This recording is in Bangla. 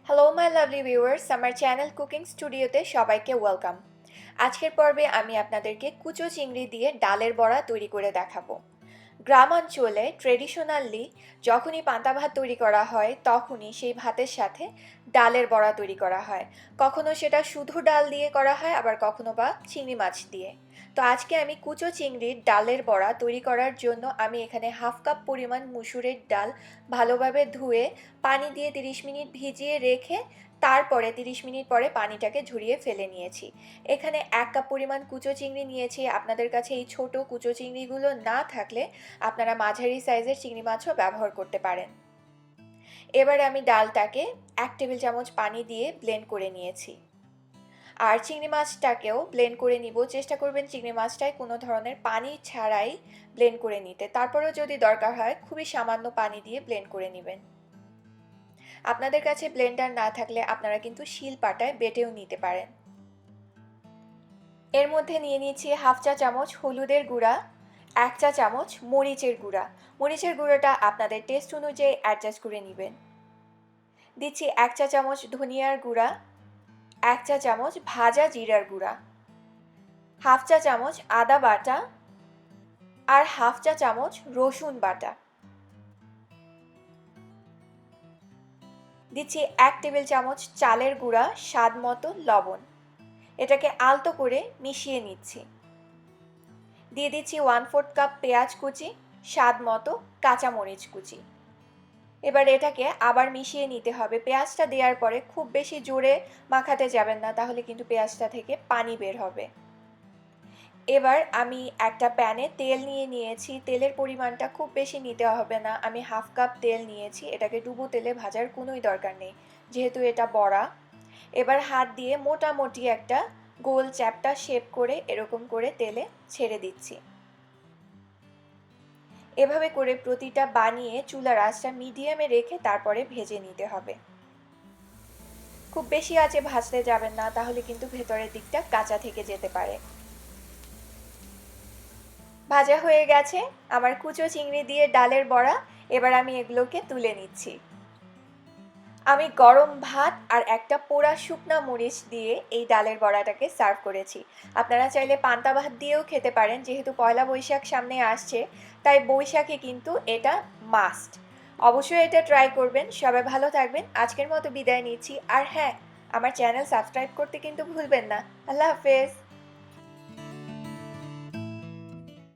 হ্যালো মাই লাভলি ভিউয়ার্স, আমার চ্যানেল কুকিং স্টুডিওতে সবাইকে ওয়েলকাম। আজকের পর্বে আমি আপনাদেরকে কুচো চিংড়ি দিয়ে ডালের বড়া তৈরি করে দেখাবো। গ্রামাঞ্চলে ট্রেডিশনালি যখনই পান্তা ভাত তৈরি করা হয় তখনই সেই ভাতের সাথে ডালের বড়া তৈরি করা হয়। কখনো সেটা শুধু ডাল দিয়ে করা হয়, আবার কখনো বা চিংড়ি মাছ দিয়ে। তো আজকে আমি কুচো চিংড়ির ডালের বড়া তৈরি করার জন্য আমি এখানে হাফ কাপ পরিমাণ মুসুরের ডাল ভালোভাবে ধুয়ে পানি দিয়ে 30 মিনিট ভিজিয়ে রেখে তারপরে 30 মিনিট পরে পানিটাকে ঝরিয়ে ফেলে নিয়েছি। এখানে 1 কাপ পরিমাণ কুচো চিংড়ি নিয়েছি। আপনাদের কাছে এই ছোট কুচো চিংড়িগুলো না থাকলে আপনারা মাঝারি সাইজের চিংড়ি মাছও ব্যবহার করতে পারেন। এবারে আমি ডালটাকে 1 টেবিল চামচ পানি দিয়ে ব্লেন্ড করে নিয়েছি। আর চিংড়ি মাছটাকেও ব্লেন্ড করে নিব। চেষ্টা করবেন চিংড়ি মাছটায় কোনো ধরনের পানি ছাড়াই ব্লেন্ড করে নিতে। তারপরেও যদি দরকার হয় খুবই সামান্য পানি দিয়ে ব্লেন্ড করে নেবেন। আপনাদের কাছে ব্লেন্ডার না থাকলে আপনারা কিন্তু শিলপাটায় বেটেও নিতে পারেন। এর মধ্যে নিয়ে নিচ্ছি হাফ চা চামচ হলুদের গুঁড়া, 1 চা চামচ মরিচের গুঁড়া। মরিচের গুঁড়োটা আপনাদের টেস্ট অনুযায়ী অ্যাডজাস্ট করে নেবেন। দিচ্ছি 1 চা চামচ ধনিয়ার গুঁড়া, 1 চা চামচ ভাজা জিরার গুঁড়া, হাফ চা চামচ আদা বাটা আর হাফ চা চামচ রসুন বাটা। দিচ্ছি 1 টেবিল চামচ চালের গুঁড়া, স্বাদ মতো লবণ। এটাকে আলতো করে মিশিয়ে নিচ্ছি। দিয়ে দিচ্ছি 1/4 কাপ পেঁয়াজ কুচি, স্বাদ মতো কাঁচামরিচ কুচি। এবার এটাকে আবার মিশিয়ে নিতে হবে। পেঁয়াজটা দেওয়ার পরে খুব বেশি জোরে মাখাতে যাবেন না, তাহলে কিন্তু পেঁয়াজটা থেকে পানি বের হবে। এবার আমি একটা প্যানে তেল নিয়ে নিয়েছি। তেলের পরিমাণটা খুব বেশি নিতে হবে না, আমি হাফ কাপ তেল নিয়েছি। এটাকে ডুবো তেলে ভাজার কোনোই দরকার নেই, যেহেতু এটা বড়া। এবার হাত দিয়ে মোটামুটি একটা গোল চ্যাপ্টা শেপ করে এরকম করে তেলে ছেড়ে দিচ্ছি। এভাবে করে প্রতিটা বানিয়ে চুলার আঁচটা মিডিয়ামে রেখে তারপরে ভেজে নিতে হবে। খুব বেশি আঁচে ভাজতে যাবেন না, তাহলে কিন্তু ভেতরের দিকটা কাঁচা থেকে যেতে পারে। ভাজা হয়ে গেছে আমার কুচো চিংড়ি দিয়ে ডালের বড়া। এবার আমি এগুলোকে তুলে নিচ্ছি। আমি গরম ভাত আর একটা পোড়া শুকনা মরিচ দিয়ে এই ডালের বড়াটাকে সার্ভ করেছি। আপনারা চাইলে পান্তা ভাত দিয়েও খেতে পারেন, যেহেতু পয়লা বৈশাখ সামনে আসছে তাই বৈশাখে কিন্তু এটা মাস্ট। অবশ্যই এটা ট্রাই করবেন। সবাই ভালো থাকবেন। আজকের মতো বিদায় নিচ্ছি। আর হ্যাঁ, আমার চ্যানেল সাবস্ক্রাইব করতে কিন্তু ভুলবেন না। আল্লাহ হাফেজ।